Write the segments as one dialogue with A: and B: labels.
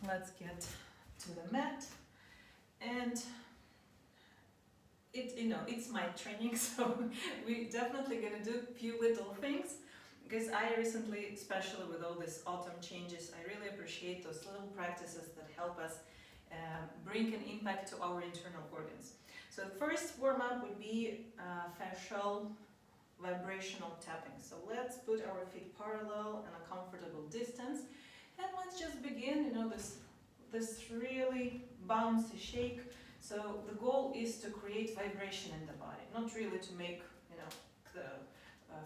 A: let's get to the mat. And it's my training, so we definitely gonna do a few little things, because I recently, especially with all these autumn changes, I really appreciate those little practices that help us bring an impact to our internal organs. So the first warm-up would be fascial vibrational tapping. So let's put our feet parallel and a comfortable distance, and let's just begin, this really bouncy shake. So the goal is to create vibration in the body, not really to make, the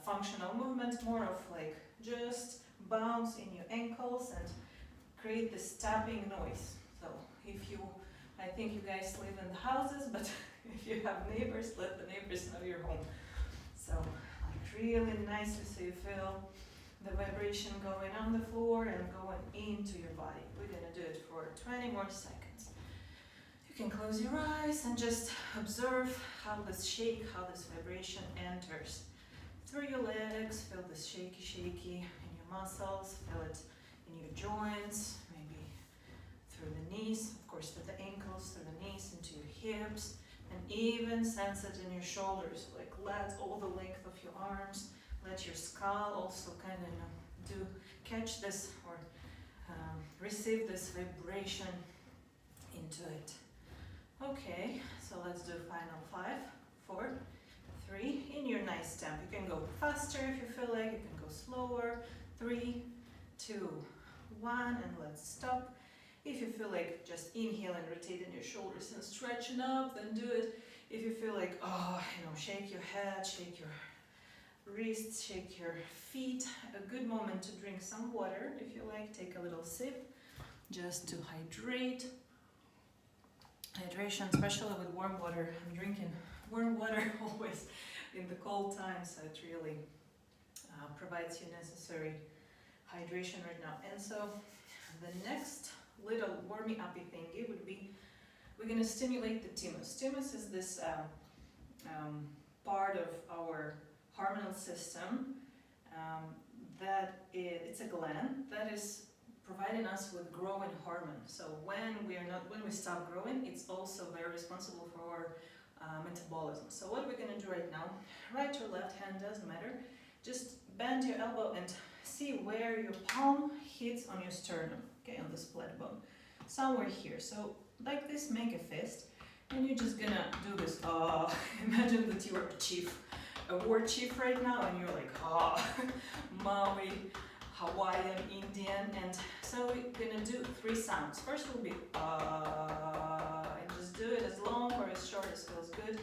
A: functional movement, more of like just bounce in your ankles and create this tapping noise. So I think you guys live in the houses, but if you have neighbors, let the neighbors know you're home. So like really nicely, so you feel the vibration going on the floor and going into your body. We're gonna do it for 20 more seconds. You can close your eyes and just observe how this shake, how this vibration enters through your legs. Feel this shaky in your muscles, feel it in your joints, maybe through the knees, of course through the ankles, through the knees, into your hips, and even sense it in your shoulders. Like let all the length of your arms, let your skull also kind of catch this or receive this vibration into it. Okay, so let's do final 5, 4, 3, in your nice tempo. You can go faster if you feel like, you can go slower. 3, 2, 1, and let's stop. If you feel like, just inhale and rotating your shoulders and stretching up, then do it. If you feel like, shake your head, shake your wrists, shake your feet. A good moment to drink some water. If you like, take a little sip just to hydrate. Hydration, especially with warm water. I'm drinking warm water always in the cold times, so it really provides you necessary hydration right now. And so the next little warming uppy thingy would be, we're going to stimulate the thymus. Thymus is this part of our hormonal system it's a gland that is providing us with growing hormone. So when we stop growing, it's also very responsible for our metabolism. So what we're going to do right now, right or left hand, doesn't matter, just bend your elbow and see where your palm hits on your sternum, okay, on the split bone, somewhere here. So like this, make a fist, and you're just gonna do this. Imagine that you are a war chief right now, and you're like, Maui, Hawaiian, Indian, and so we're gonna do 3 sounds. First will be and just do it as long or as short as feels good.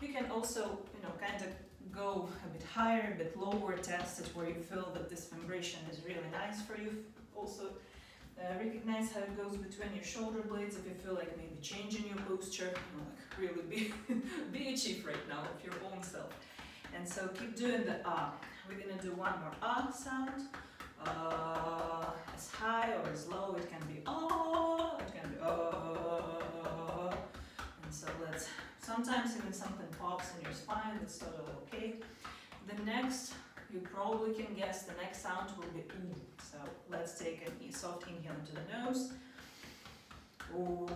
A: You can also, kind of go a bit higher, a bit lower, test it where you feel that this vibration is really nice for you. Also, recognize how it goes between your shoulder blades. If you feel like maybe changing your posture, like really be a chief right now of your own self. And so keep doing the We're gonna do one more sound. As high or as low, it can be it can be and so sometimes even something pops in your spine, that's totally okay. The next, you probably can guess, the next sound will be ooh. So let's take a soft inhale into the nose. Ooh.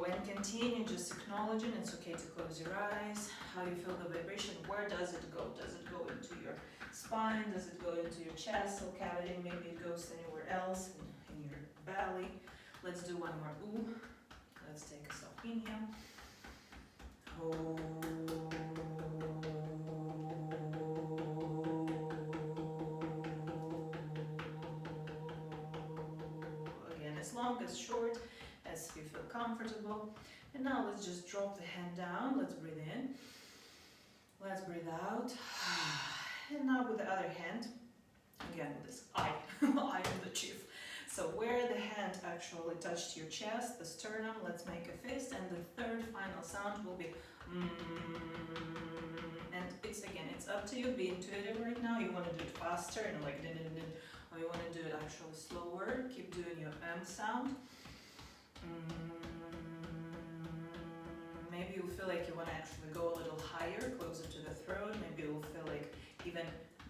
A: And continue just acknowledging it's okay to close your eyes. How you feel the vibration, where does it go? Does it go into your spine? Does it go into your chest or cavity? Maybe it goes anywhere else in your belly. Let's do one more ooh. Let's take a soft inhale. Oh. Again, as long as short as you feel comfortable. And now let's just drop the hand down. Let's breathe in. Let's breathe out. And now with the other hand, again with this I am the chief. So where the hand actually touched your chest, the sternum, let's make a fist, and the third final sound will be and it's up to you, be intuitive right now. You want to do it faster and like or you want to do it actually slower. Keep doing your sound. Maybe you feel like you want to actually go a little higher, closer to the throat. Maybe you'll feel like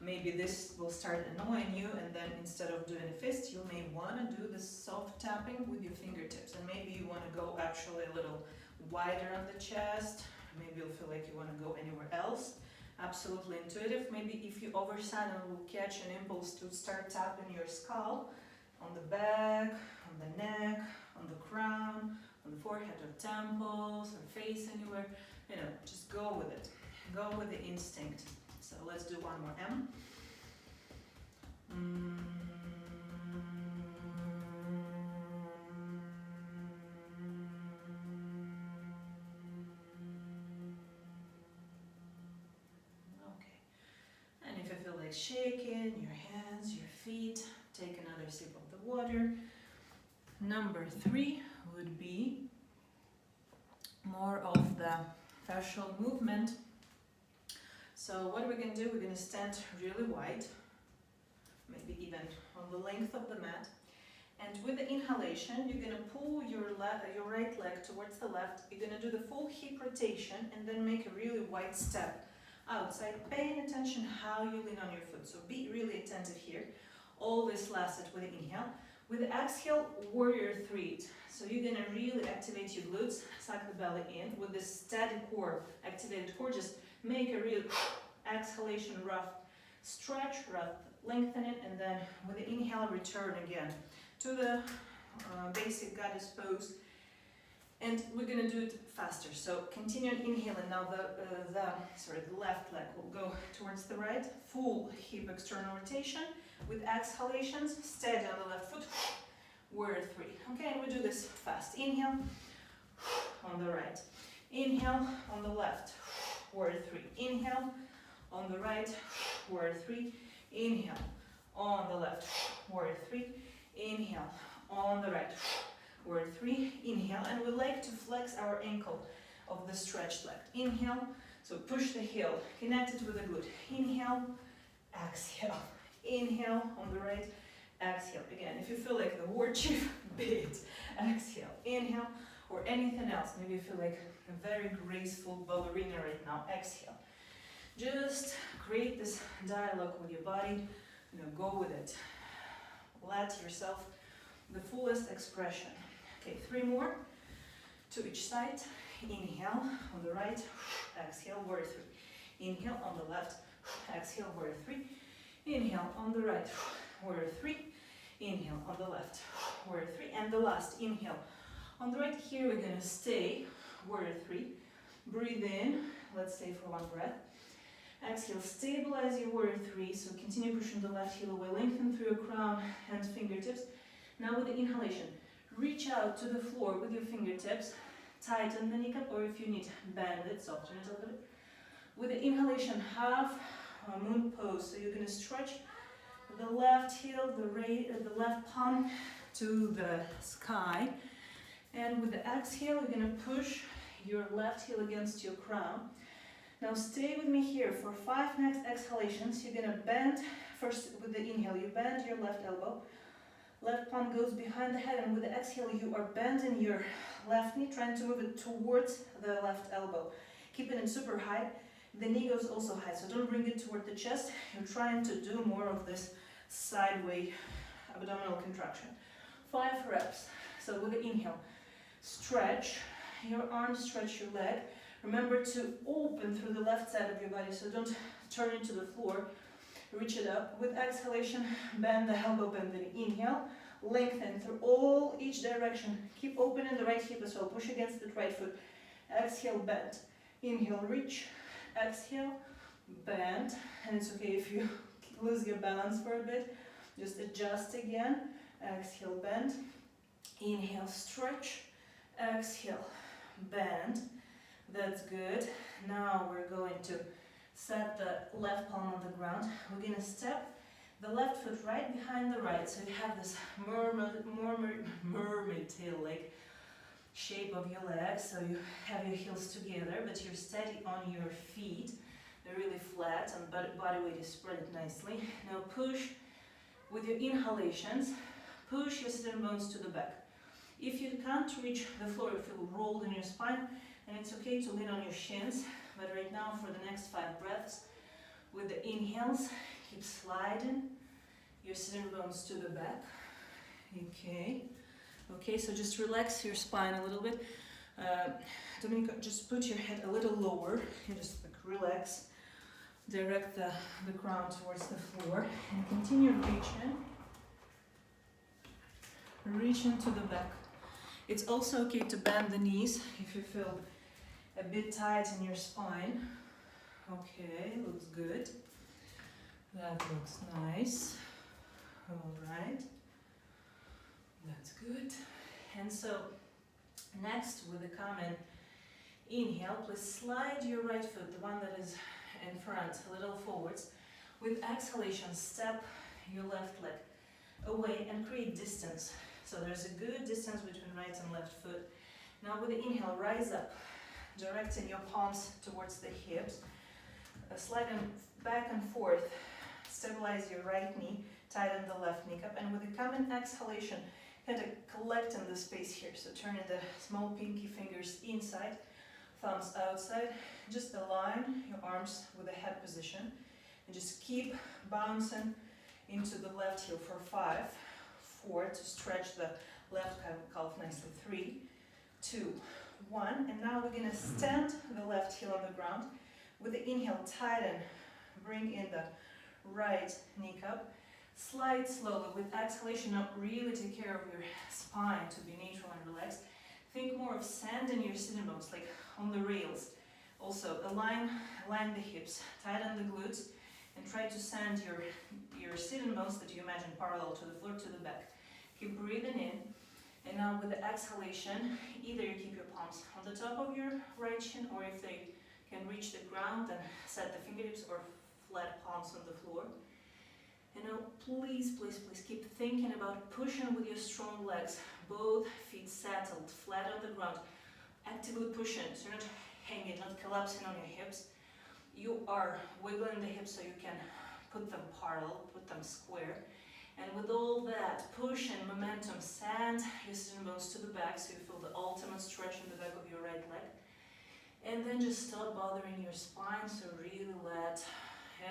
A: maybe this will start annoying you, and then instead of doing a fist, you'll want to do this soft tapping with your fingertips, and maybe you want to go actually a little wider on the chest. Maybe you'll feel like you want to go anywhere else. Absolutely intuitive. Maybe if you overstand and will catch an impulse to start tapping your skull, on the back, on the neck, on the crown, on the forehead or temples or face, anywhere, you know, just go with it. Go with the instinct. So let's do one more M. Okay. And if you feel like shaking your hands, your feet, take another sip of the water. Number 3 would be more of the fascial movement. So what we're going to do, we're going to stand really wide, maybe even on the length of the mat. And with the inhalation, you're going to pull your right leg towards the left. You're going to do the full hip rotation and then make a really wide step outside, paying attention how you lean on your foot. So be really attentive here. All this lasted with the inhale. With the exhale, warrior 3. So you're going to really activate your glutes, suck the belly in. With this steady core, activated core, just make a real exhalation, rough stretch, rough lengthening, and then with the inhale, return again to the basic goddess pose. And we're going to do it faster. So continue inhaling. Now the left leg will go towards the right. Full hip external rotation. With exhalations, steady on the left foot. Warrior 3. Okay, and we do this fast. Inhale on the right. Inhale on the left. Warrior 3. Inhale on the right. Warrior 3. Inhale on the left. Warrior 3. Inhale on the right. Warrior 3. Inhale, and we like to flex our ankle of the stretched leg. Inhale, so push the heel, connect it with the glute. Inhale, exhale. Inhale on the right, exhale. Again, if you feel like the war chief, bit, exhale. Inhale, or anything else. Maybe you feel like a very graceful ballerina right now. Exhale. Just create this dialogue with your body. You know, go with it. Let yourself the fullest expression. Okay, 3 more to each side. Inhale on the right, exhale, warrior 3. Inhale on the left, exhale, warrior 3. Inhale on the right, warrior 3. Inhale on the left, warrior 3. And the last inhale on the right. Here we're going to stay, warrior 3. Breathe in, let's stay for 1 breath. Exhale, stabilize your warrior 3. So continue pushing the left heel away, lengthen through your crown and fingertips. Now with the inhalation, reach out to the floor with your fingertips. Tighten the kneecap, or if you need, bend it, soften it a little bit. With the inhalation, half moon pose. So you're going to stretch the left heel, the left palm to the sky. And with the exhale, you're going to push your left heel against your crown. Now stay with me here for 5 next exhalations. You're going to bend, first with the inhale, you bend your left elbow. Left palm goes behind the head, and with the exhale, you are bending your left knee, trying to move it towards the left elbow. Keeping it super high. The knee goes also high, so don't bring it toward the chest. You're trying to do more of this sideways abdominal contraction. 5 reps. So with the inhale, stretch your arms, stretch your leg. Remember to open through the left side of your body, so don't turn into the floor. Reach it up. With exhalation, bend the elbow, bend the inhale. Lengthen through each direction. Keep opening the right hip as well. Push against the right foot. Exhale, bend. Inhale, reach. Exhale, bend. And it's okay if you lose your balance for a bit. Just adjust again. Exhale, bend. Inhale, stretch. Exhale, bend. That's good. Now we're going to set the left palm on the ground. We're going to step the left foot right behind the right. So you have this mermaid tail-like shape of your legs. So you have your heels together, but you're steady on your feet. They're really flat and body weight is spread nicely. Now push with your inhalations. Push your sitting bones to the back. If you can't reach the floor, you feel rolled in your spine, and it's okay to lean on your shins. But right now, for the next 5 breaths, with the inhales, keep sliding your sitting bones to the back. Okay. Okay, so just relax your spine a little bit. Dominica, just put your head a little lower. You just like relax. Direct the crown towards the floor and continue reaching. Reach into the back. It's also okay to bend the knees if you feel a bit tight in your spine. Okay, looks good. That looks nice. Alright. That's good. And so, next with a common inhale, please slide your right foot, the one that is in front, a little forwards. With exhalation, step your left leg away and create distance. So there's a good distance between right and left foot. Now with the inhale, rise up, directing your palms towards the hips. Slide them back and forth. Stabilize your right knee, tighten the left knee up, and with a common exhalation, kind of collect in the space here. So turning the small pinky fingers inside, thumbs outside. Just align your arms with the head position, and just keep bouncing into the left heel for 5, 4 to stretch the left calf nicely. 3, 2, 1, and now we're gonna stand the left heel on the ground. With the inhale, tighten, bring in the right knee cup. Slide slowly. With exhalation up, really take care of your spine to be neutral and relaxed. Think more of sand in your sitting bones, like on the rails. Also, align the hips, tighten the glutes, and try to sand your sitting bones that you imagine parallel to the floor to the back. Keep breathing in. And now with the exhalation, either you keep your palms on the top of your right shin, or if they can reach the ground, then set the fingertips or flat palms on the floor. And now please, please, please keep thinking about pushing with your strong legs, both feet settled, flat on the ground. Actively pushing, so you're not hanging, not collapsing on your hips. You are wiggling the hips so you can put them parallel, put them square. And with all that push and momentum, sand your sitting bones to the back so you feel the ultimate stretch in the back of your right leg. And then just stop bothering your spine, so really let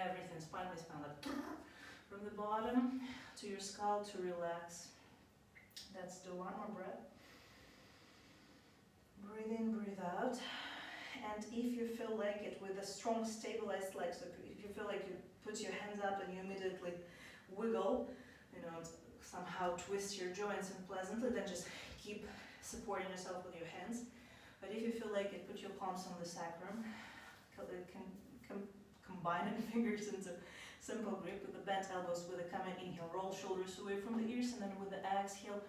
A: everything, spine by spine, like from the bottom to your skull to relax. Let's do one more breath. Breathe in, breathe out. And if you feel like it with a strong stabilized leg, so if you feel like you put your hands up and you immediately wiggle, somehow twist your joints unpleasantly, then just keep supporting yourself with your hands. But if you feel like it, put your palms on the sacrum, combine your fingers into simple grip with the bent elbows. With a common inhale, roll shoulders away from the ears, and then with the exhale,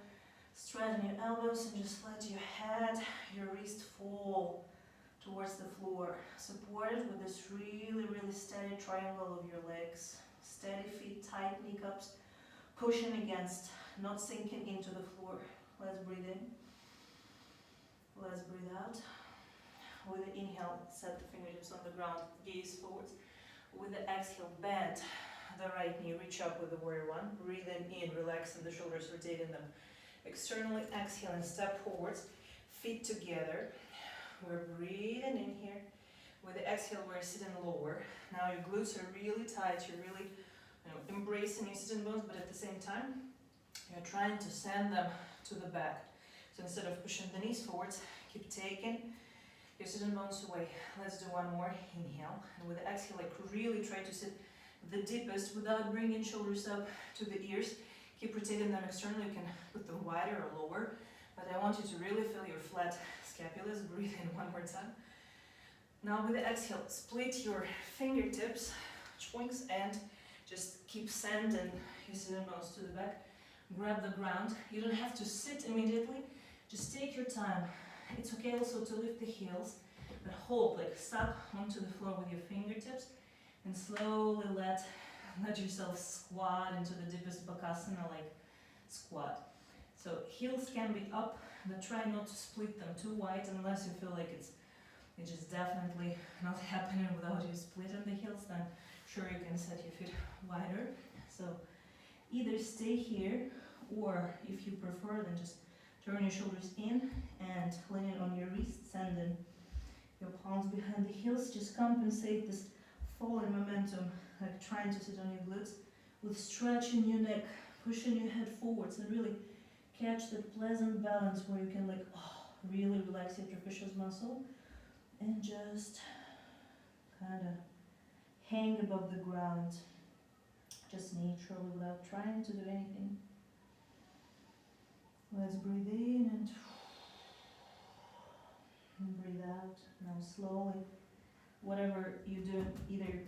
A: straighten your elbows and just let your head, your wrist fall towards the floor. Supported with this really, really steady triangle of your legs. Steady feet, tight knee cups, pushing against, not sinking into the floor. Let's breathe in. Let's breathe out. With the inhale, set the fingertips on the ground, gaze forwards. With the exhale, bend the right knee, reach up with the warrior one. Breathing in, relaxing the shoulders, rotating them externally. Exhaling, step forwards, feet together. We're breathing in here. With the exhale, we're sitting lower. Now your glutes are really tight. You're really embracing your sitting bones, but at the same time, you're trying to send them to the back. So instead of pushing the knees forwards, keep taking your sitting bones away. Let's do one more. Inhale. And with the exhale, like really try to sit the deepest without bringing shoulders up to the ears. Keep rotating them externally. You can put them wider or lower, but I want you to really feel your flat scapulas. Breathe in one more time. Now with the exhale, split your fingertips, joints, and just keep sending your sitting bones to the back. Grab the ground. You don't have to sit immediately. Just take your time. It's okay also to lift the heels, but hold, like suck onto the floor with your fingertips, and slowly let yourself squat into the deepest bakasana, like squat. So heels can be up, but try not to split them too wide unless you feel like it's just definitely not happening without you splitting the heels. Then sure, you can set your feet wider. So either stay here, or if you prefer, then just turn your shoulders in and lean on your wrists, sending your palms behind the heels. Just compensate this falling momentum, like trying to sit on your glutes, with stretching your neck, pushing your head forwards, and really
B: catch that pleasant balance where you can like really relax your trapezius muscle and just kind of hang above the ground, just naturally without trying to do anything. Let's breathe in and breathe out. Now slowly, whatever you do, either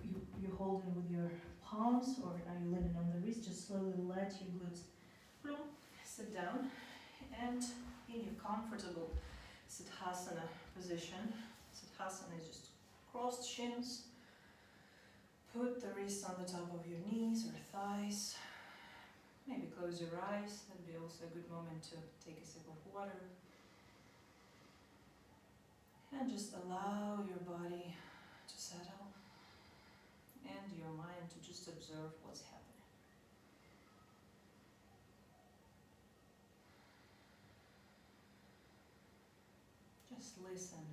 B: you're holding with your palms or are you leaning on the wrist, just slowly let your glutes sit down, and in your comfortable Siddhasana position. Siddhasana is just crossed shins. Put the wrists on the top of your knees or thighs. Maybe close your eyes. That'd be also a good moment to take a sip of water. And just allow your body to settle and your mind to just observe what's happening. Just listen,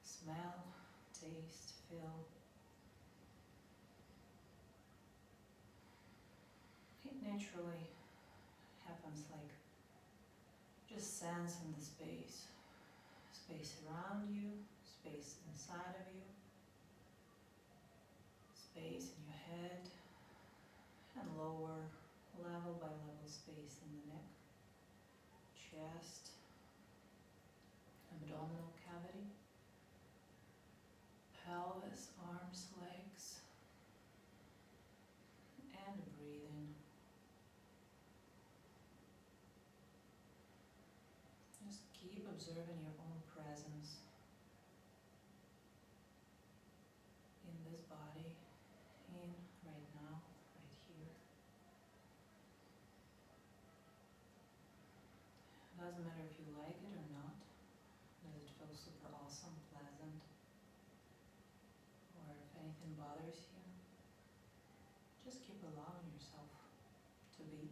B: smell, taste, feel. It naturally happens like just sense in the space. Space around you, space inside of you, space in your head, and lower, level by level space in the neck, chest, abdominal cavity, pelvis, arms, legs, and breathe in. Just keep observing your own presence in this body, in right now, right here. Doesn't matter if you like it or not. Does it feel super awesome, pleasant? Or if anything bothers you, just keep allowing yourself to be.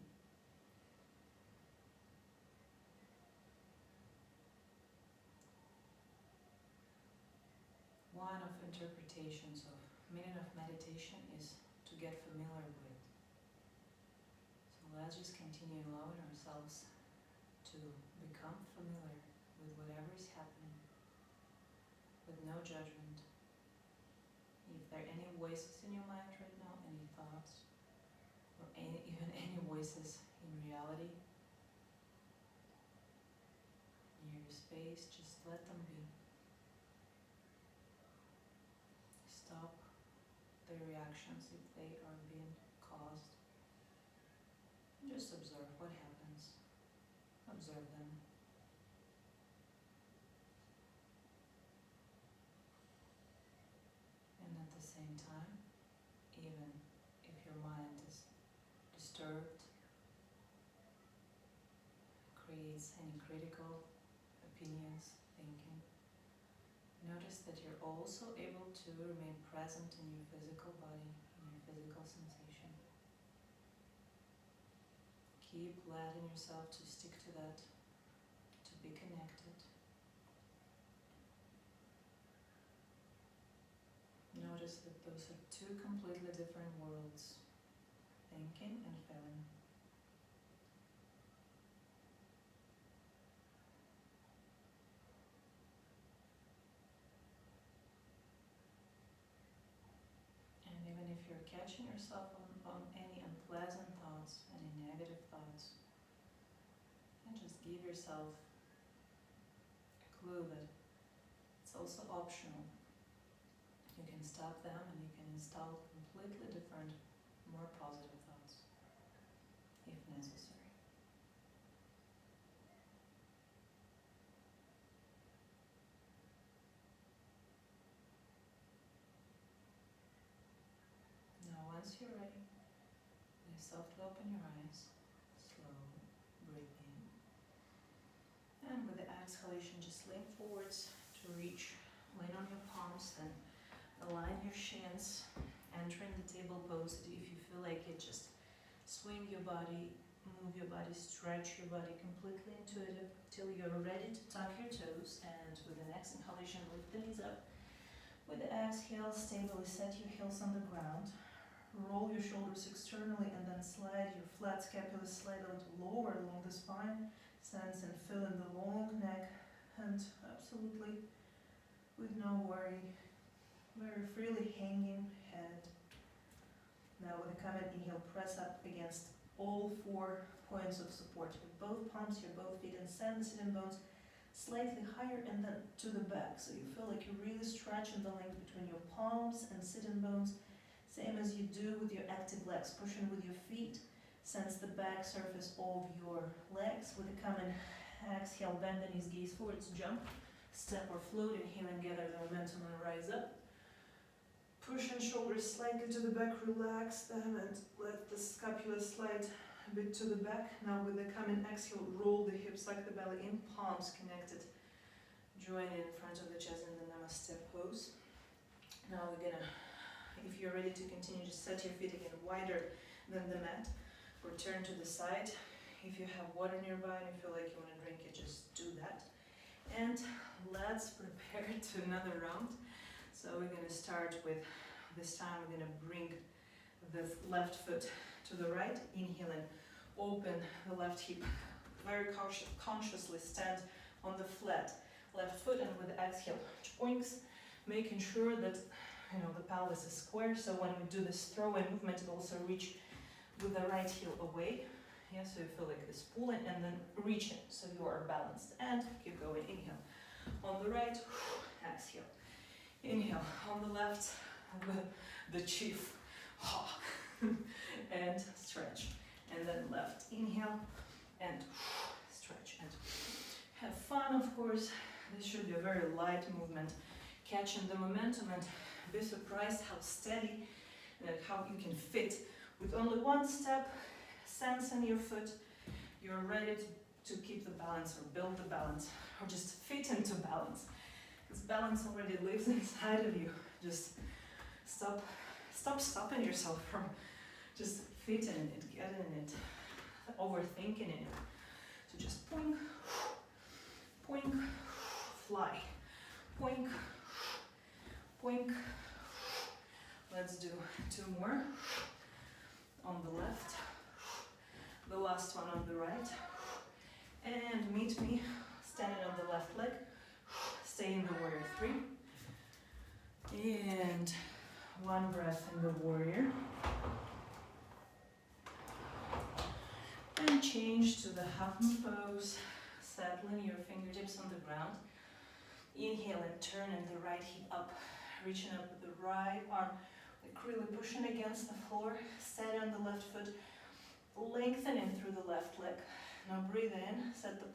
B: One of interpretations of meaning of meditation is to get familiar with. So let's just continue allowing ourselves to become familiar with whatever is happening, with no judgment. If there are any voices in your mind right now, any thoughts, or even any voices in reality, near your space, just let them be. Stop their reactions if they are being caused. Just observe what happens. Observe them. And at the same time, even if your mind is disturbed, creates any critical opinions, thinking, notice that you're also able to remain present in your physical body, in your physical sensation. Keep letting yourself to stick to that, to be connected. Notice that those are two completely different worlds, thinking and feeling. And even if you're catching yourself on any unpleasant thoughts, any negative thoughts, and just give yourself a clue that it's also optional. You can stop them and you can install completely different, more positive thoughts, if necessary. Now once you're ready, you softly open your eyes, slowly breathe in. And with the exhalation, just lean forwards to reach, lean on your palms, then align your shins, entering the table pose. If you feel like it, just swing your body, move your body, stretch your body completely intuitive till you're ready to tuck your toes. And with the next inhalation, lift the knees up. With the exhale, stably set your heels on the ground. Roll your shoulders externally and then slide your flat scapula slightly lower along the spine. Sense and feel in the long neck, and absolutely with no worry, very freely hanging head. Now with a common inhale, press up against all 4 points of support with both palms here, both feet, and send the sitting bones slightly higher and then to the back. So you feel like you're really stretching the length between your palms and sitting bones, same as you do with your active legs, pushing with your feet. Sense the back surface of your legs. With a common exhale, bend the knees, gaze forwards, jump, step or float, inhale and gather the momentum and rise up. Push and shoulders slightly to the back, relax them and let the scapula slide a bit to the back. Now with the common exhale, roll the hips like the belly in, palms connected. Join in front of the chest in the Namaste pose. Now we're gonna, if you're ready to continue, just set your feet again wider than the mat. Or turn to the side. If you have water nearby and you feel like you want to drink it, just do that. And let's prepare to another round. So we're going to start with, this time we're going to bring the left foot to the right. Inhale and open the left hip. Very consciously stand on the flat left foot, and with the exhale, joints, making sure that the pelvis is square. So when we do this throwaway movement, it also reach with the right heel away, so you feel like this pulling and then reaching, so you are balanced. And keep going, inhale. On the right, exhale. Inhale, on the left, the chief, and stretch. And then left, inhale, and stretch. And have fun, of course. This should be a very light movement, catching the momentum, and be surprised how steady and how you can fit. With only one step, sense in your foot, you're ready to keep the balance or build the balance or just fit into balance. Because balance already lives inside of you. Just stop stopping yourself from just fitting it, getting it, overthinking it. So just poink, poink, fly, poink, poink. Let's do 2 more. On the left, the last one on the right, and meet me standing on the left leg. Stay in the warrior 3, and 1 breath in the warrior, and change to the half moon pose, settling your fingertips on the ground. Inhale and turn in the right hip up, reaching up with the right arm, like really pushing against the floor. Steady on the left foot, lengthening through the left leg. Now breathe in, set the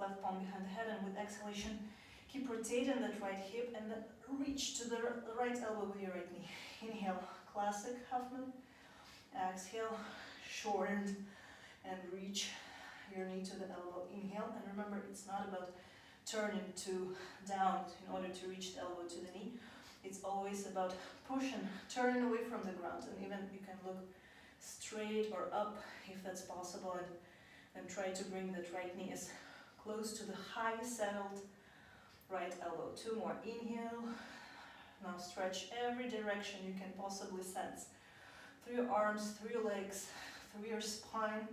B: left palm behind the head, and with exhalation, keep rotating that right hip and then reach to the right elbow with your right knee. Inhale, classic half moon. Exhale, shorten and reach your knee to the elbow. Inhale, and remember, it's not about turning down in order to reach the elbow to the knee. It's always about pushing, turning away from the ground, and even you can look straight or up if that's possible, and try to bring that right knee as close to the high settled right elbow. 2 more. Inhale. Now stretch every direction you can possibly sense. Through your arms, through your legs, through your spine.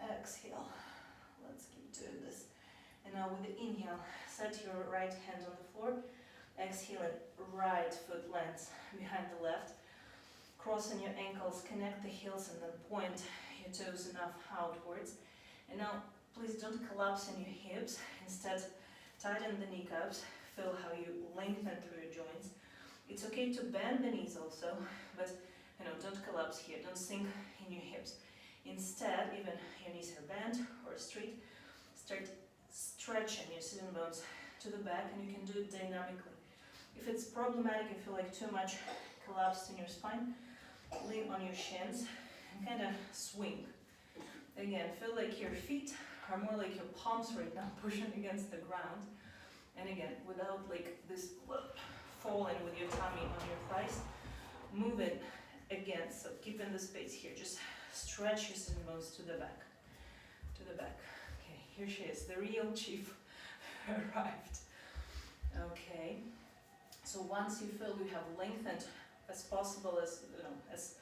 B: Exhale. Let's keep doing this. And now with the inhale, set your right hand on the floor. Exhale, right foot lands behind the left. Crossing your ankles, connect the heels and then point your toes enough outwards. And now, please don't collapse in your hips. Instead, tighten the kneecaps. Feel how you lengthen through your joints. It's okay to bend the knees also, but don't collapse here. Don't sink in your hips. Instead, even your knees are bent or straight, start stretching your sitting bones to the back, and you can do it dynamically. If it's problematic, you feel like too much collapsed in your spine, lean on your shins and kind of swing. Again, feel like your feet are more like your palms right now, pushing against the ground. And again, without like this falling with your tummy on your thighs, move it again. So keeping the space here, just stretch your sitting bones to the back, to the back. Okay, here she is, the real chief arrived. Okay, so once you feel you have lengthened as possible as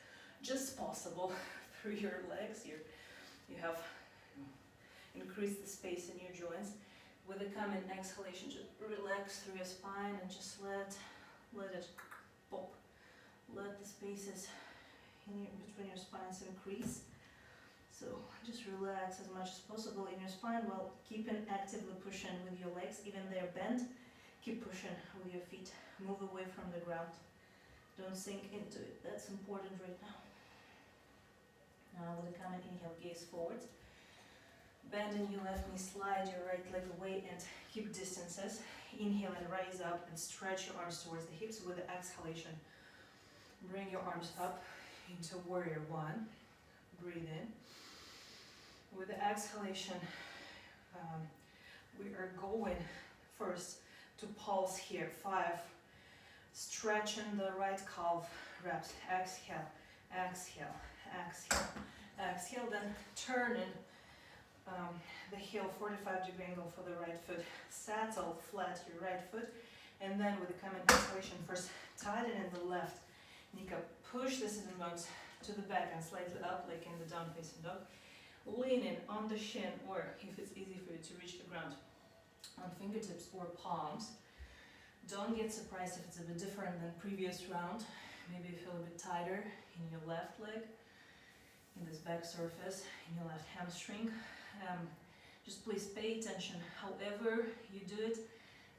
B: just possible through your legs, you have
A: increase the space in your joints. With a coming exhalation, just relax through your spine and just let it pop. Let the spaces between your spines increase. So just relax as much as possible in your spine while keeping actively pushing with your legs, even they're bent. Keep pushing with your feet. Move away from the ground. Don't sink into it. That's important right now. Now with a coming inhale, gaze forward. Bending your left knee, slide your right leg away and keep distances. Inhale and rise up and stretch your arms towards the hips. With the exhalation, bring your arms up into warrior one. Breathe in. With the exhalation, we are going first to pulse here. 5. Stretching the right calf reps. Exhale, exhale, exhale, exhale. Then turning the heel 45-degree angle for the right foot. Settle flat your right foot. And then with the coming exhalation, first tightening the left knee cup. Push the sitting bones to the back and slightly up like in the down facing dog. Leaning on the shin, or if it's easy for you to reach the ground, on fingertips or palms. Don't get surprised if it's a bit different than previous round. Maybe you feel a bit tighter in your left leg, in this back surface, in your left hamstring. Just please pay attention. However you do it,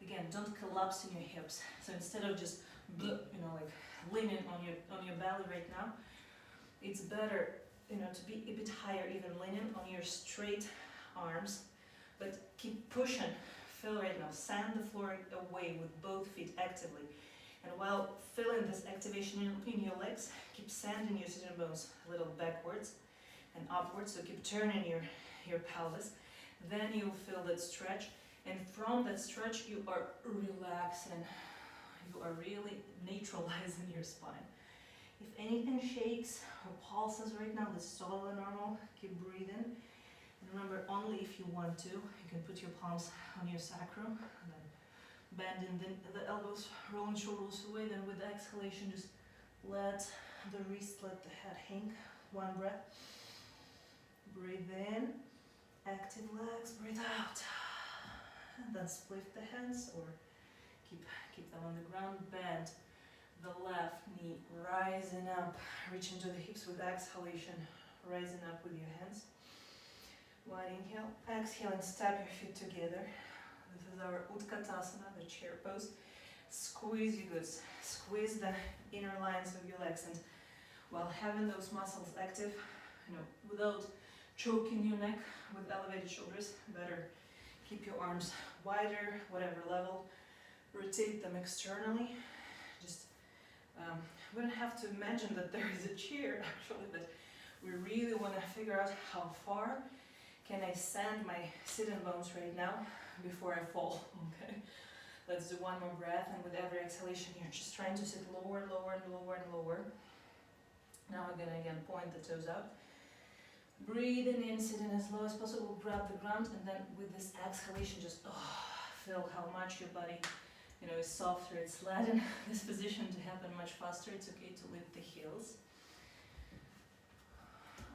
A: again, don't collapse in your hips. So instead of just, like leaning on your belly right now, it's better, to be a bit higher, even leaning on your straight arms, but keep pushing. Feel right now, sand the floor away with both feet actively. And while feeling this activation in your legs, keep sanding your sitting bones a little backwards and upwards. So keep turning your pelvis. Then you'll feel that stretch. And from that stretch, you are relaxing. You are really neutralizing your spine. If anything shakes or pulses right now, this is totally normal. Keep breathing. Remember, only if you want to, you can put your palms on your sacrum, and then bending the elbows, rolling shoulders away. Then with the exhalation, just let the wrist, let the head hang. One breath. Breathe in, active legs, breathe out. And then split the hands or keep them on the ground. Bend the left knee, rising up, reaching to the hips with exhalation, rising up with your hands. One inhale, exhale and step your feet together. This is our Utkatasana, the chair pose. Squeeze your glutes, squeeze the inner lines of your legs, and while having those muscles active, without choking your neck with elevated shoulders, better keep your arms wider, whatever level. Rotate them externally. Just we don't have to imagine that there is a chair actually, but we really want to figure out how far can I sand my sitting bones right now before I fall. Okay, let's do one more breath, and with every exhalation you're just trying to sit lower, lower, and lower, and lower. Now we're gonna again point the toes out. Breathing in, sitting as low as possible, grab the ground, and then with this exhalation just feel how much your body is softer. It's letting this position to happen much faster. It's okay to lift the heels.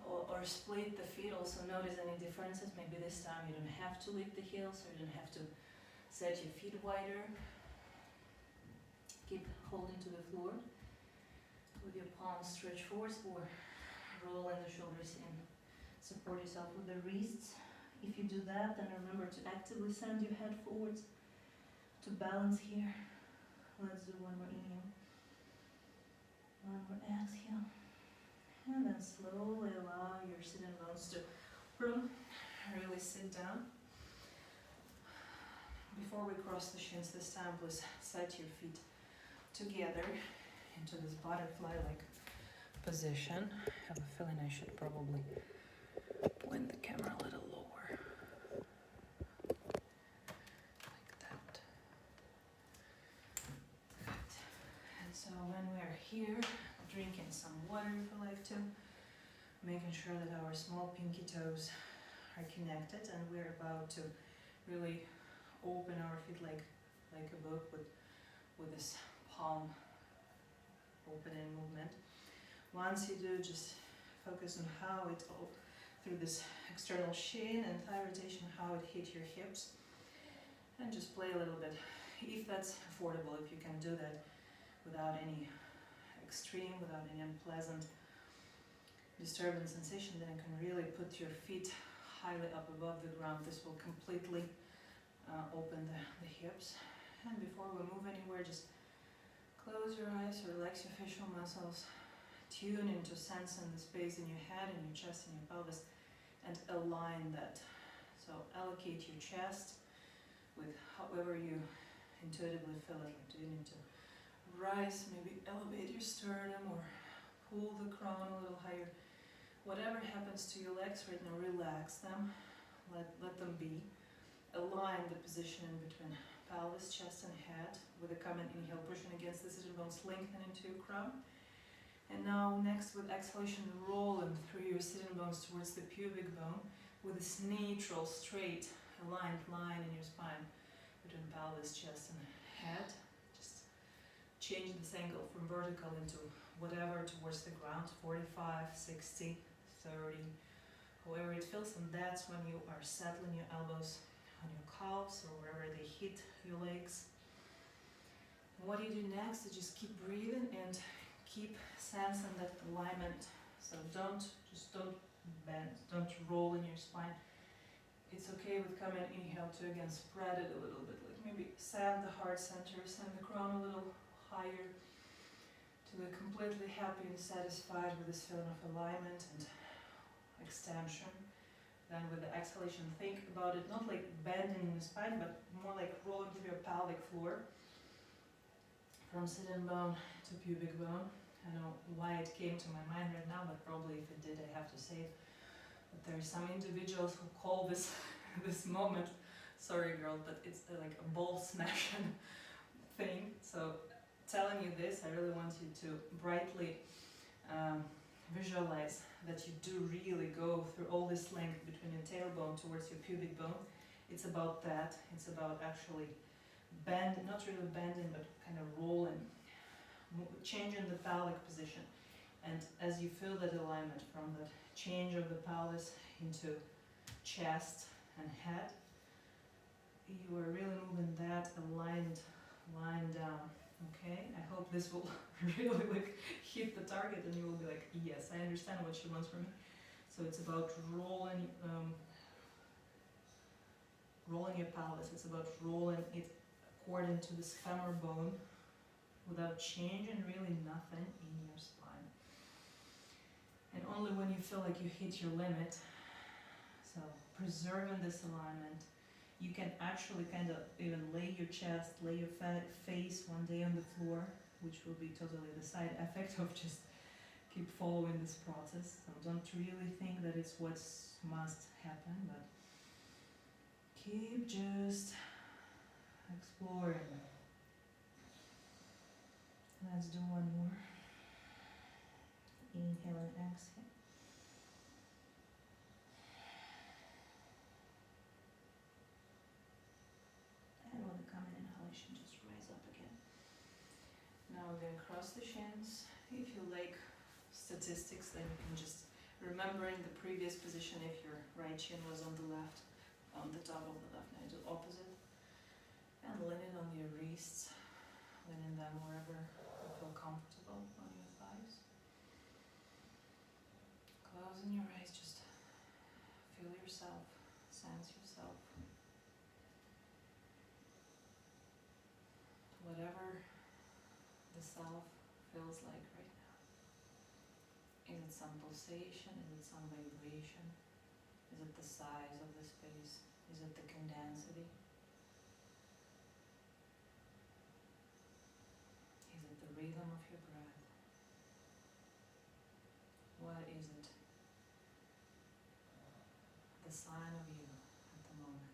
A: Or split the feet. Also notice any differences. Maybe this time you don't have to lift the heels, or you don't have to set your feet wider. Keep holding to the floor with your palms stretched forwards, or rolling the shoulders in. Support yourself with the wrists. If you do that, then remember to actively send your head forwards to balance here. Let's do one more inhale. One more exhale. And then slowly allow your sitting bones to really sit down. Before we cross the shins this time, please set your feet together into this butterfly-like position. I have a feeling I should probably point the camera a little lower. Like that. Good. And so when we're here, drinking some water if you like to, making sure that our small pinky toes are connected, and we're about to really open our feet like a book with this palm opening movement. Once you do, just focus on how it all
B: through this external shin and thigh rotation, how it hit your hips. And just play a little bit, if that's affordable, if you can do that without any extreme, without any unpleasant disturbance sensation, then you can really put your feet highly up above the ground. This will completely open the hips. And before we move anywhere, just close your eyes, relax your facial muscles, tune into sensing the space in your head, in your chest, in your pelvis, and align that. So allocate your chest with however you intuitively feel it. Like, do you need to rise, maybe elevate your sternum, or pull the crown a little higher? Whatever happens to your legs right now, relax them, let them be. Align the position in between pelvis, chest and head with a common inhale, pushing against the sitting bones, lengthen into your crown. And now next with exhalation, rolling through your sitting bones towards the pubic bone with this neutral, straight, aligned line in your spine between pelvis, chest and head. Just change this angle from vertical into whatever towards the ground, 45, 60, 30, however it feels. And that's when you are settling your elbows on your calves or wherever they hit your legs. And what you do next is just keep breathing and keep sensing that alignment. So don't bend, don't roll in your spine. It's okay with coming inhale to again spread it a little bit, like maybe send the heart center, send the crown a little higher to be completely happy and satisfied with this feeling of alignment and extension. Then with the exhalation, think about it not like bending in the spine, but more like rolling through your pelvic floor from sitting bone to pubic bone. I don't know why it came to my mind right now, but probably if it did, I have to say it. But there are some individuals who call this this moment, sorry girl, but it's like a ball smashing thing. So telling you this, I really want you to brightly visualize that you do really go through all this length between your tailbone towards your pubic bone. It's about that. It's about actually not really bending, but kind of rolling, changing the pelvic position. And as you feel that alignment from the change of the pelvis into chest and head, you are really moving that aligned line down. Okay, I hope this will really like hit the target and you will be like, yes, I understand what she wants from me. So it's about rolling your pelvis. It's about rolling it according to this femur bone without changing really nothing in your spine. And only when you feel like you hit your limit, so preserving this alignment, you can actually kind of even lay your chest, lay your face one day on the floor, which will be totally the side effect of just keep following this process. So don't really think that it's what must happen, but keep just exploring. Let's do one more. Inhale and exhale. And with the common inhalation, just rise up again. Now we're going to cross the shins. If you like statistics, then you can just remember in the previous position if your right shin was on the left, on the top of the left, now do opposite. And leaning on your wrists, leaning them wherever you feel comfortable on your thighs. Closing your eyes, just feel yourself, sense yourself. Whatever the self feels like right now. Is it some pulsation? Is it some vibration? Is it the size of the space? Is it the condensity? Is it the rhythm of your breath? What is it? The sign of you at the moment.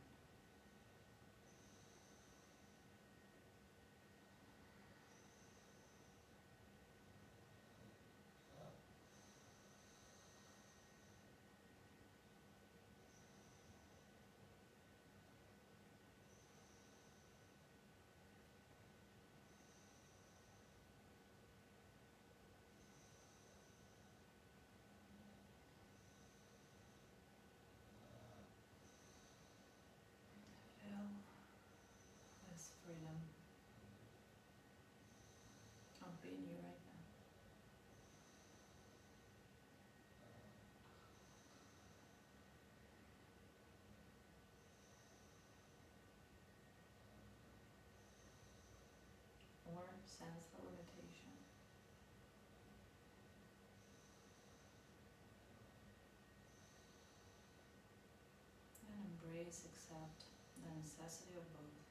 B: embrace, accept the necessity of both.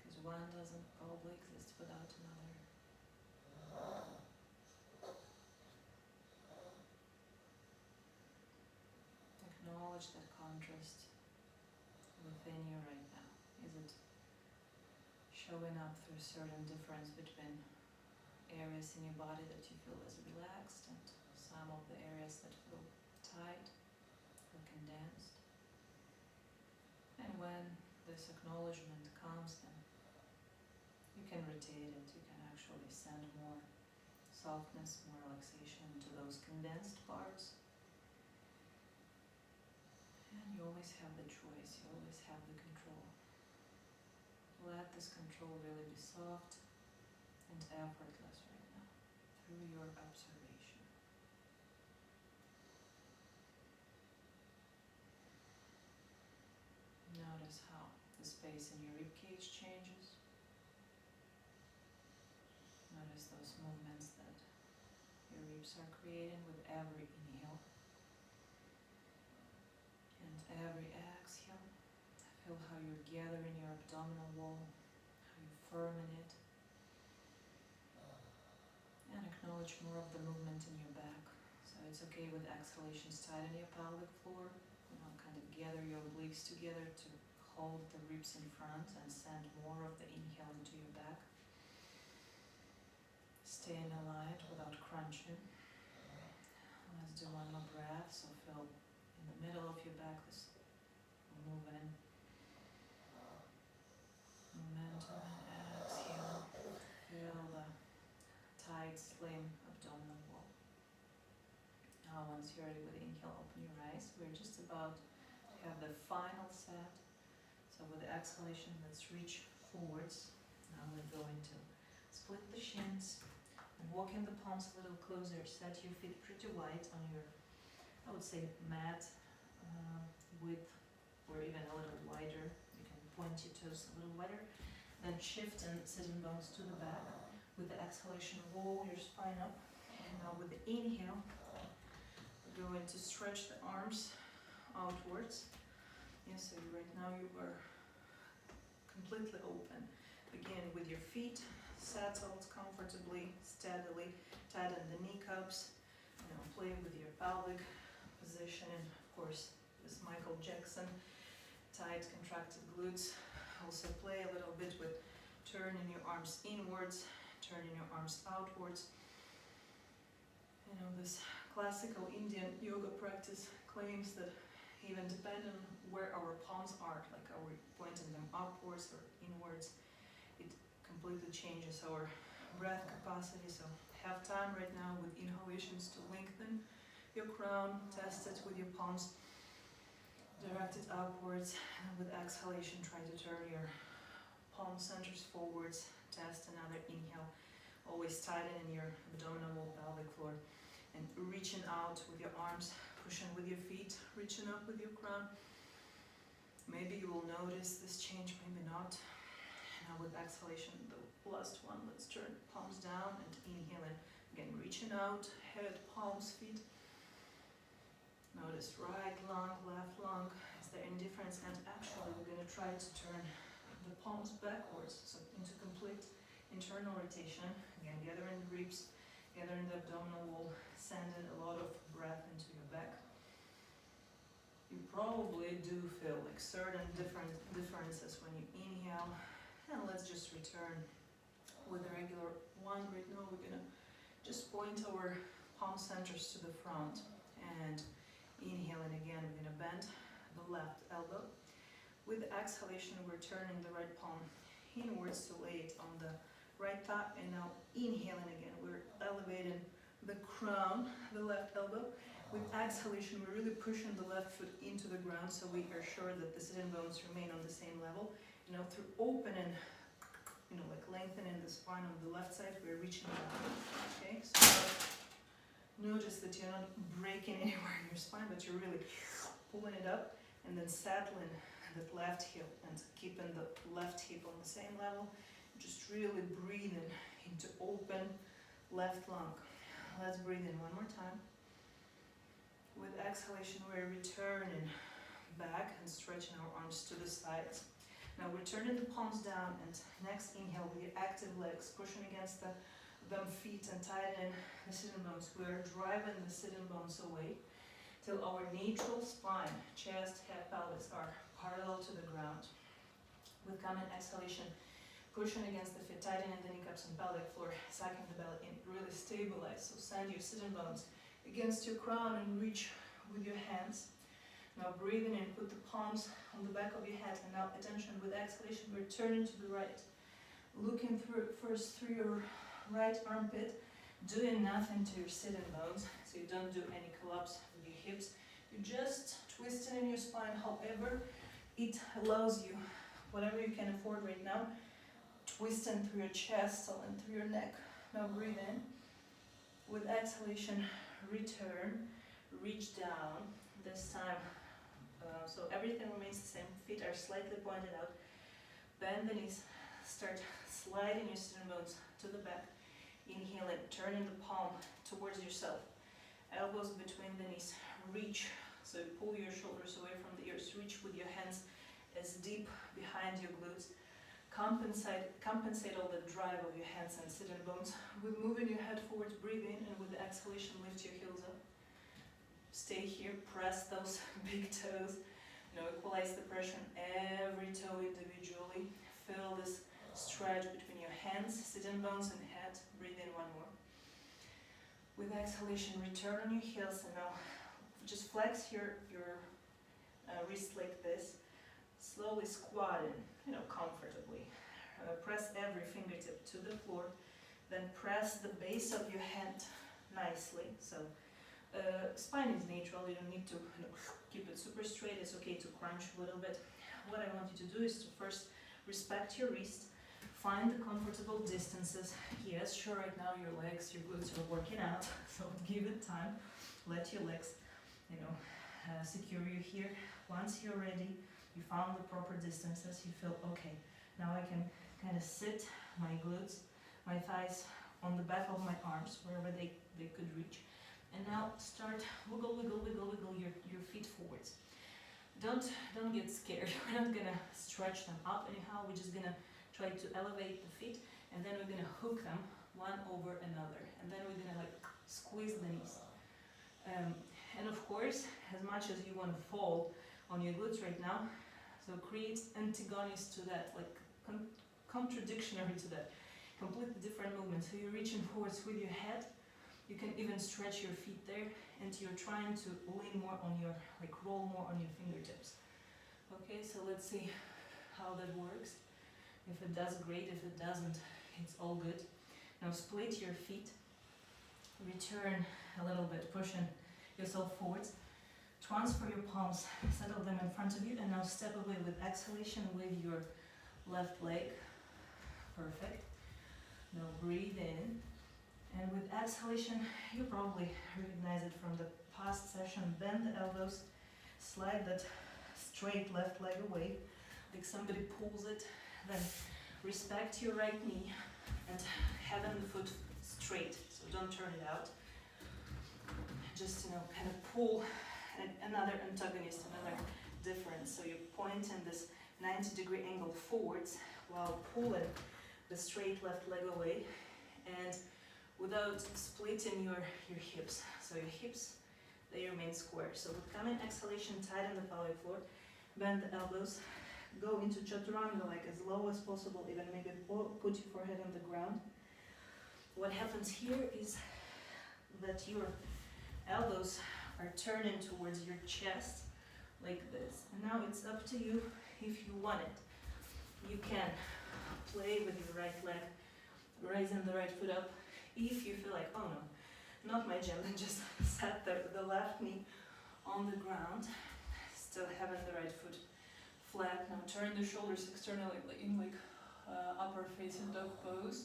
B: Because one doesn't probably exist without another. Acknowledge that contrast within you right now. Is it showing up through certain difference between areas in your body that you feel as relaxed and some of the areas that feel tight or condensed? And when this acknowledgement comes, then you can rotate it, you can actually send more softness, more relaxation into those condensed parts. And you always have the choice, you always have the control. Let this control really be soft and effortless right now, through your observation. Notice how the space in your ribcage changes. Notice those movements that your ribs are creating with every inhale and every exhale. Feel how you're gathering your abdominal wall, how you firmen it. And acknowledge more of the movement in your back. So it's okay with exhalations, tighten your pelvic floor. Kind of gather your obliques together to hold the ribs in front and send more of the inhale into your back. Staying aligned without crunching. Let's do one more breath. So feel in the middle of your back this moving momentum and exhale. Feel the tight, slim abdominal wall. Now once you're ready with the inhale, open your eyes. We're just about to have the final set. So with the exhalation, let's reach forwards. Now we're going to split the shins and walk in the palms a little closer. Set your feet pretty wide on your, I would say, mat width, or even a little wider. You can point your toes a little wider. Then shift and sitting bones to the back. With the exhalation, roll your spine up. And now with the inhale, we're going to stretch the arms outwards. Yes, so right now you are completely open. Begin with your feet settled comfortably, steadily. Tighten the kneecaps. Play with your pelvic position. And of course, this Michael Jackson tight, contracted glutes. Also play a little bit with turning your arms inwards, turning your arms outwards. This classical Indian yoga practice claims that even depending on where our palms are, like are we pointing them upwards or inwards, it completely changes our breath capacity. So have time right now with inhalations to lengthen your crown, test it with your palms, direct it upwards, and with exhalation try to turn your palm centers forwards, test another inhale, always tightening your abdominal wall, pelvic floor, and reaching out with your arms, pushing with your feet, reaching up with your crown. Maybe you will notice this change, maybe not. Now with exhalation, the last one, let's turn palms down and inhaling. Again, reaching out, head, palms, feet. Notice right lung, left lung. Is there any difference? And actually, we're going to try to turn the palms backwards, so into complete internal rotation. Again, gathering the ribs, gathering the abdominal wall, sending a lot of breath into your back. You probably do feel like certain differences when you inhale. And let's just return with a regular one. Right now we're going to just point our palm centers to the front and inhaling again. We're going to bend the left elbow. With the exhalation, we're turning the right palm inwards to lay it on the right thigh. And now inhaling again, we're elevating the crown, the left elbow. With exhalation, we're really pushing the left foot into the ground so we are sure that the sitting bones remain on the same level. Through opening, like lengthening the spine on the left side, we're reaching down. Okay, so notice that you're not breaking anywhere in your spine, but you're really pulling it up and then settling that left heel and keeping the left hip on the same level. Just really breathing into open left lung. Let's breathe in one more time. With exhalation, we're returning
A: back and stretching our arms to the sides. Now we're turning the palms down, and next inhale with your active legs, pushing against them feet and tightening the sitting bones. We're driving the sitting bones away till our neutral spine, chest, head, pelvis are parallel to the ground. With coming exhalation, pushing against the feet, tightening the kneecaps and pelvic floor, sucking the belly in, really stabilize. So send your sitting bones against your crown and reach with your hands. Now breathing in, put the palms on the back of your head, and now attention with exhalation, we're turning to the right. Looking through your right armpit, doing nothing to your sitting bones, so you don't do any collapse with your hips. You're just twisting in your spine, however it allows you, whatever you can afford right now, twisting through your chest and through your neck. Now breathe in. With exhalation, return, reach down. This time, so everything remains the same. Feet are slightly pointed out. Bend the knees. Start sliding your sitting bones to the back. Inhaling, turning the palm towards yourself. Elbows between the knees. Reach. So pull your shoulders away from the ears. Reach with your hands as deep behind your glutes. Compensate all the drive of your hands and sitting bones with moving your head forwards. Breathe in, and with the exhalation, lift your heels up. Stay here. Press those big toes. Equalize the pressure on every toe individually. Feel this stretch between your hands, sitting bones, and head. Breathe in one more. With exhalation, return on your heels, and now just flex your wrist like this. Slowly squatting, comfortably. Press every fingertip to the floor. Then press the base of your hand nicely. So spine is neutral. You don't need to keep it super straight. It's okay to crunch a little bit. What I want you to do is to first respect your wrist. Find the comfortable distances. Yes, sure, right now your legs, your glutes are working out, so give it time. Let your legs, secure you here. Once you're ready, you found the proper distances, you feel okay. Now I can kind of sit my glutes, my thighs on the back of my arms, wherever they could reach. And now start wiggle your feet forwards. Don't get scared. We're not gonna stretch them up anyhow. We're just gonna try to elevate the feet, and then we're gonna hook them one over another, and then we're gonna squeeze the knees. And of course, as much as you want to fall on your glutes right now, so create antagonists to that, contradictionary to that, completely different movement. So you're reaching forwards with your head. You can even stretch your feet there, and you're trying to lean more on your, roll more on your fingertips. Okay, so let's see how that works. If it does, great. If it doesn't, it's all good. Now split your feet. Return a little bit, pushing yourself forwards. Transfer your palms, settle them in front of you, and now step away with exhalation with your left leg. Perfect. Now breathe in. And with exhalation, you probably recognize it from the past session. Bend the elbows, slide that straight left leg away, like somebody pulls it. Then respect your right knee and having the foot straight, so don't turn it out. Just, kind of pull another antagonist, another difference. So you're pointing this 90-degree angle forwards while pulling the straight left leg away, and without splitting your hips. So your hips, they remain square. So with coming exhalation, tighten the pelvic floor, bend the elbows, go into chaturanga as low as possible, even maybe put your forehead on the ground. What happens here is that your elbows are turning towards your chest like this. And now it's up to you if you want it. You can play with your right leg, raising the right foot up. If you feel like, oh no, not my jam, then just set the left knee on the ground, still having the right foot flat. Now turn the shoulders externally in upper facing dog pose.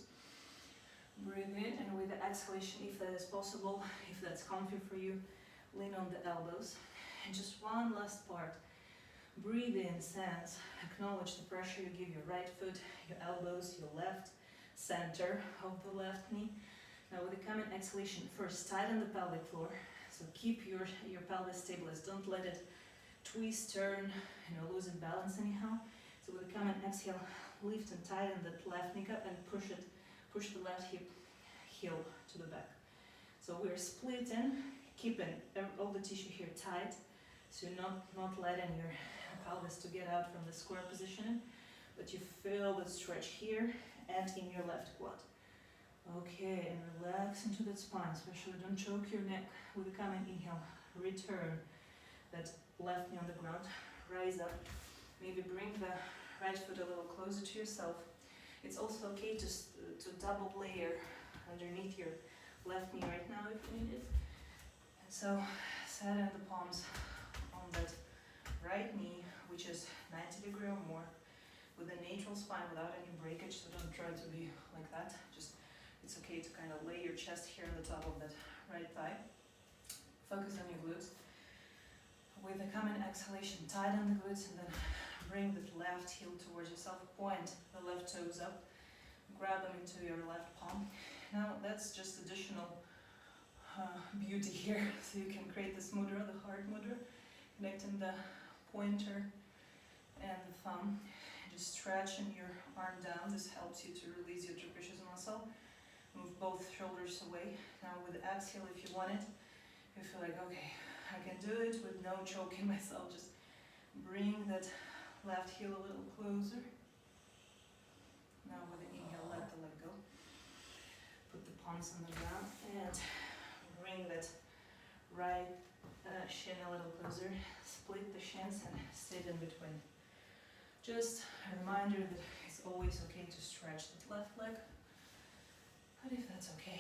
A: Breathe in, and with the exhalation, if that is possible, if that's comfy for you, lean on the elbows. And just one last part. Breathe in, sense, acknowledge the pressure you give your right foot, your elbows, your left center of the left knee. Now with the coming exhalation, first tighten the pelvic floor. So keep your pelvis stabilized. Don't let it twist, turn, losing balance anyhow. So with the come and exhale, lift and tighten that left knee up and push the left hip heel to the back. So we're splitting, keeping all the tissue here tight, so you're not letting your pelvis to get out from the square position, but you feel the stretch here and in your left quad. Okay, and relax into that spine, especially don't choke your neck with the coming inhale. Return that left knee on the ground, rise up, maybe bring the right foot a little closer to yourself. It's also okay to double layer underneath your left knee right now if you need it. And so set in the palms on that right knee, which is 90 degrees or more, with a neutral spine without any breakage, so don't try to be like that. Just it's okay to kind of lay your chest here on the top of that right thigh. Focus on your glutes. With a common exhalation, tighten the glutes and then bring the left heel towards yourself. Point the left toes up. Grab them into your left palm. Now that's just additional beauty here. So you can create this mudra, the heart mudra, connecting the pointer and the thumb. Just stretching your arm down. This helps you to release your trapezius muscle. Move both shoulders away. Now with the exhale, if you want it, you feel like, okay, I can do it with no choking myself. Just bring that left heel a little closer. Now with the inhale, let the leg go. Put the palms on the ground and bring that right shin a little closer. Split the shins and sit in between. Just a reminder that it's always okay to stretch that left leg. But if that's okay,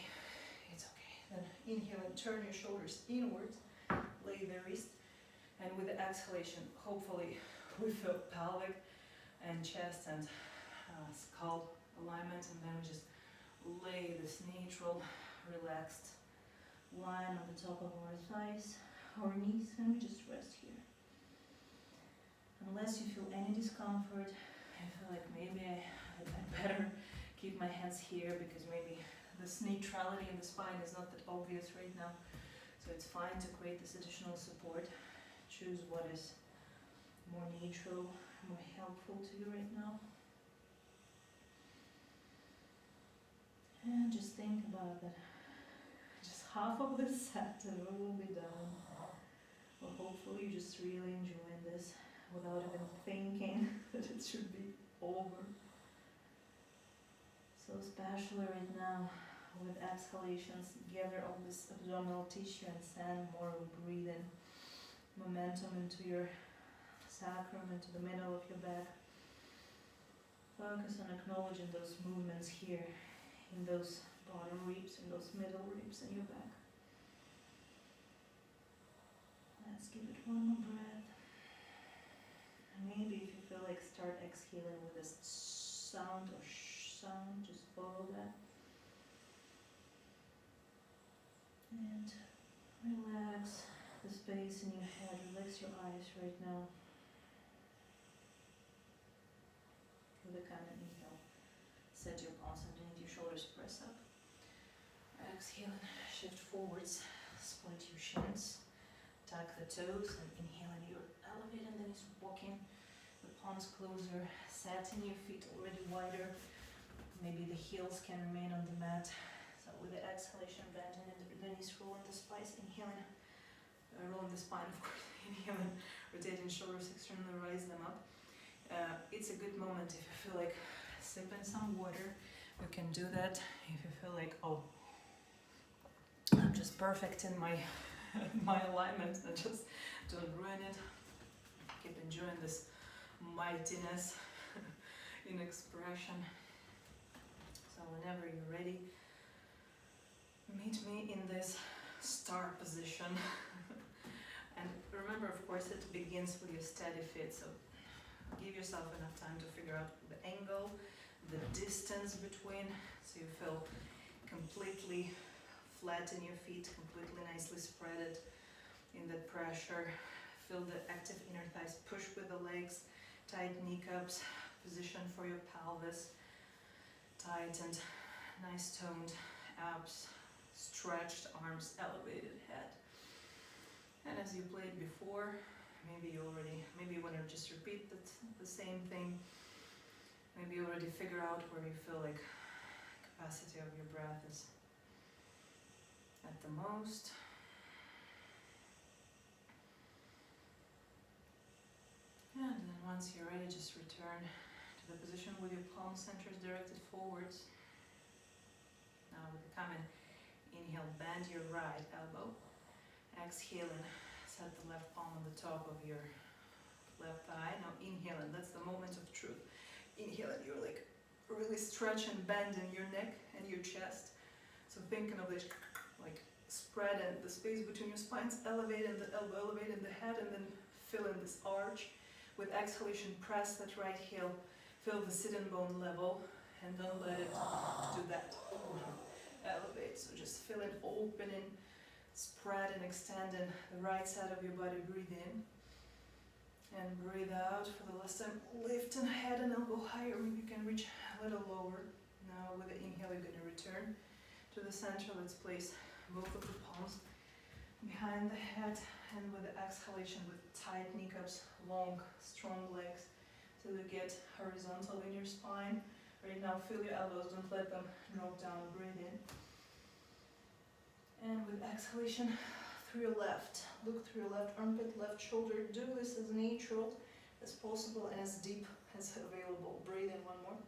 A: it's okay. Then inhale and turn your shoulders inwards, lay the wrist, and with the exhalation, hopefully we feel pelvic and chest and skull alignment, and then we just lay this neutral, relaxed line on the top of our thighs, our knees, and we just rest here. Unless you feel any discomfort, I feel like maybe I'd better keep my hands here because maybe this neutrality in the spine is not that obvious right now. So it's fine to create this additional support. Choose what is more neutral, more helpful to you right now. And just think about that. Just half of this set and we will be done. Well, hopefully you're just really enjoying this without even thinking that it should be over. So especially right now with exhalations, gather all this abdominal tissue and send more breathing momentum into your sacrum, into the middle of your back. Focus on acknowledging those movements here in those bottom ribs and those middle ribs in your back. Let's give it one more breath. And maybe if you feel like start exhaling with this sound or sound, just follow that. And relax the space in your head, relax your eyes right now. With a kind of inhale, set your palms underneath your shoulders, press up. Exhale and shift forwards, split your shins, tuck the toes, and inhale and you're elevating, then it's walking the palms closer, setting your feet already wider. Maybe the heels can remain on the mat. So with the exhalation, bending the knees, rolling the spine, inhaling, rolling the spine, of course, inhaling, rotating shoulders externally, rise them up. It's a good moment if you feel like sipping some water. You can do that. If you feel like, oh, I'm just perfect in my my alignment, and just don't ruin it. Keep enjoying this mightiness in expression. So whenever you're ready, meet me in this star position. And remember, of course, it begins with your steady feet. So give yourself enough time to figure out the angle, the distance between, so you feel completely flat in your feet, completely nicely spreaded in that pressure. Feel the active inner thighs push with the legs, tight kneecaps, position for your pelvis, tightened, nice toned abs, stretched arms, elevated head. And as you played before, maybe you want to just repeat the same thing. Maybe you already figure out where you feel like capacity of your breath is at the most. And then once you're ready, just return to the position with your palm centers directed forwards. Now with the common inhale, bend your right elbow. Exhale and set the left palm on the top of your left thigh. Now inhale, and that's the moment of truth. Inhale and you're like really stretch and bend in your neck and your chest. So thinking of this like spread and the space between your spines, elevate in the elbow, elevate in the head, and then fill in this arch. With exhalation, press that right heel, feel the sit-in bone level, and don't let it do that. Elevate, so just feel it opening, spread and extend in the right side of your body. Breathe in and breathe out for the last time. Lift and head and elbow higher. Maybe you can reach a little lower. Now with the inhale, you're going to return to the center. Let's place both of the palms behind the head, and with the exhalation, with tight kneecaps, long, strong legs, till you get horizontal in your spine. Right now, feel your elbows, don't let them drop down. Breathe in. And with exhalation, through your left, look through your left armpit, left shoulder. Do this as natural as possible and as deep as available. Breathe in one more.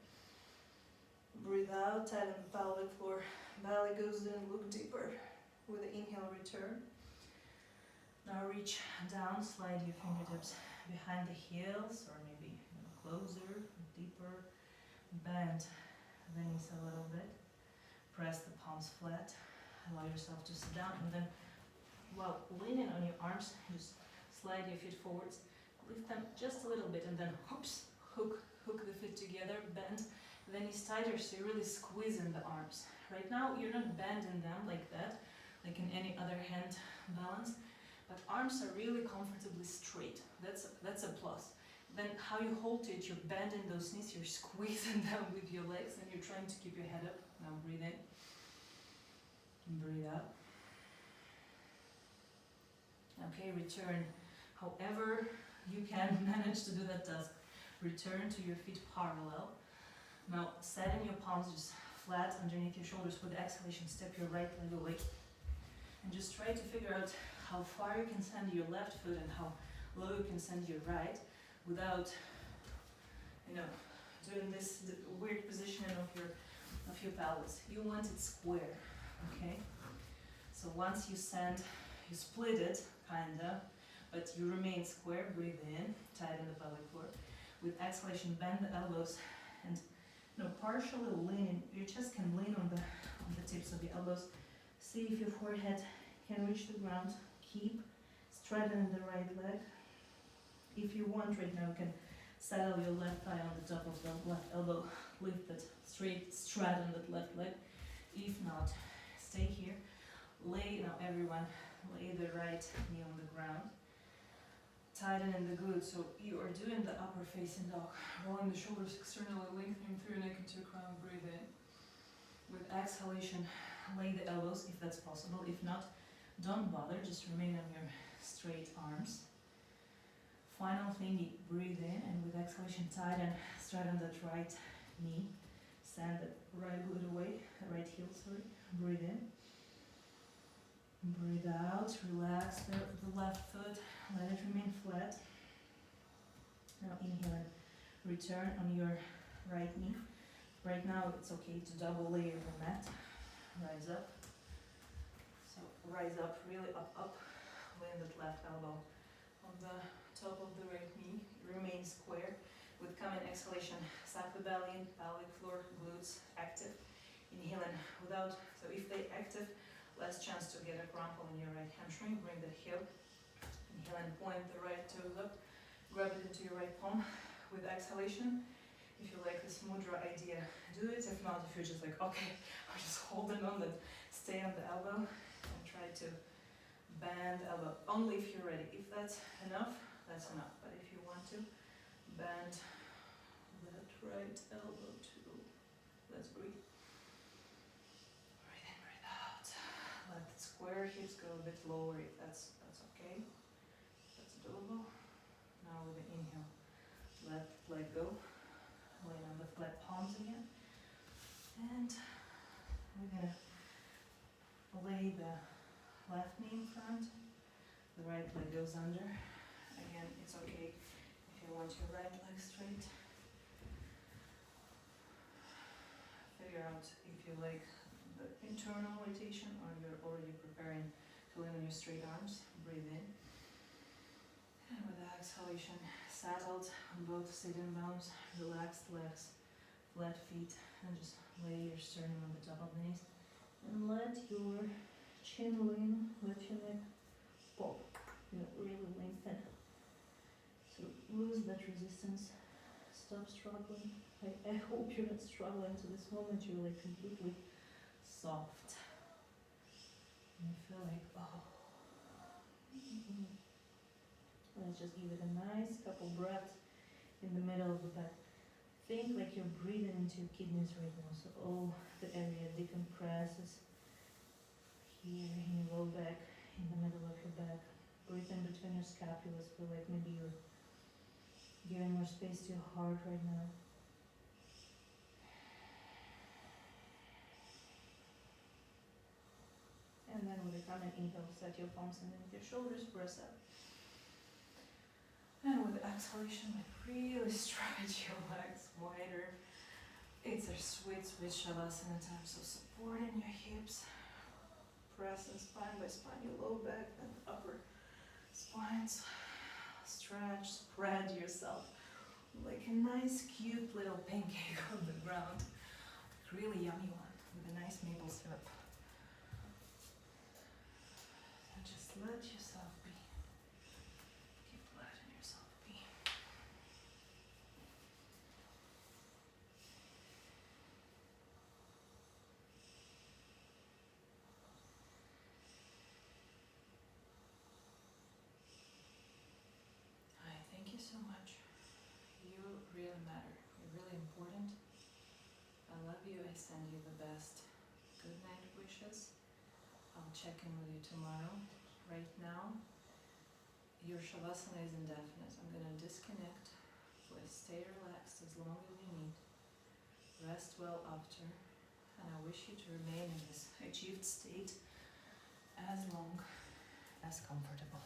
A: Breathe out, tighten the pelvic floor. Belly goes in, look deeper. With the inhale, return. Now reach down, slide your fingertips behind the heels, or maybe closer, deeper. Bend the knees a little bit. Press the palms flat. Allow yourself to sit down, and then while leaning on your arms, just slide your feet forwards. Lift them just a little bit, and then hoops, hook the feet together. Bend the knees tighter, so you're really squeezing the arms. Right now, you're not bending them like that, like in any other hand balance. But arms are really comfortably straight. That's a plus. Then how you hold it, you're bending those knees, you're squeezing them with your legs, and you're trying to keep your head up. Now breathe in. And breathe out. Okay, return. However you can manage to do that task. Return to your feet parallel. Now setting your palms just flat underneath your shoulders. With exhalation, step your right leg away. And just try to figure out how far you can send your left foot and how low you can send your right without, doing this weird positioning of your pelvis. You want it square, okay? So once you send, you split it, kinda, but you remain square. Breathe in, tighten the pelvic floor. With exhalation, bend the elbows and partially lean. Your chest can lean on the tips of the elbows. See if your forehead can reach the ground. Keep straightening the right leg. If you want right now, you can settle your left thigh on the top of the left elbow. Lift it straight, straighten that left leg. If not, stay here. Now everyone, lay the right knee on the ground. Tighten in the glutes, so you are doing the upper facing dog. Rolling the shoulders externally, lengthening through your neck into your crown. Breathe in. With exhalation, lay the elbows if that's possible. If not, don't bother, just remain on your straight arms. Final thing, breathe in, and with exhalation, tighten, straighten that right knee. Send the right glute away, right heel, sorry. Breathe in. Breathe out, relax the left foot, let it remain flat. Now inhale and return on your right knee. Right now it's okay to double layer the mat. Rise up. So rise up, really up. Land that left elbow on the top of the right knee. Remain square. With common exhalation, suck the belly in, pelvic floor, glutes active. Inhaling without, so if they active, less chance to get a crumple in your right hamstring. Bring the heel. Inhale and point the right toes up. Grab it into your right palm. With exhalation, if you like this mudra idea, do it. If not, if you're just like, okay, I'm just holding on, then stay on the elbow and try to bend elbow. Only if you're ready. If that's enough, that's enough. But if you want to, bend that right elbow too. Let's breathe. Breathe in, breathe out. Let the square hips go a bit lower if that's okay. That's doable.
B: lay the left knee in front, the right leg goes under. Again, it's okay if you want your right leg straight. Figure out if you like the internal rotation or you're already preparing to land on your straight arms. Breathe in. And with the exhalation, settled on both sit-in bones, relaxed legs, flat feet, and just lay your sternum on the top of the knees. And let your chin lean, let your neck pop. Really lengthen. So lose that resistance. Stop struggling. I hope you're not struggling to this moment. You're like completely soft. And you feel like, oh. Let's just give it a nice couple breaths in the middle of the back. Think like you're breathing into your kidneys right now. So all the area decompresses here in your low back, in the middle of your back. Breathe in between your scapulas. Feel like maybe you're giving more space to your heart right now. And then with a coming inhale, set your palms underneath your shoulders, press up. And with the exhalation, like really stretch your legs wider. It's a sweet Shavasana time, so supporting your hips, pressing spine by spine, your low back and upper spines. Stretch, spread yourself like a nice cute little pancake on the ground. Really yummy one with a nice maple syrup. And just let yourself be. Keep letting yourself be. Hi, thank you so much. You really matter. You're really important. I love you. I send you the best good night wishes. I'll check in with you tomorrow. Right now, your Shavasana is indefinite. I'm going to disconnect. Please stay relaxed as long as you need. Rest well after. And I wish you to remain in this achieved state as long as comfortable.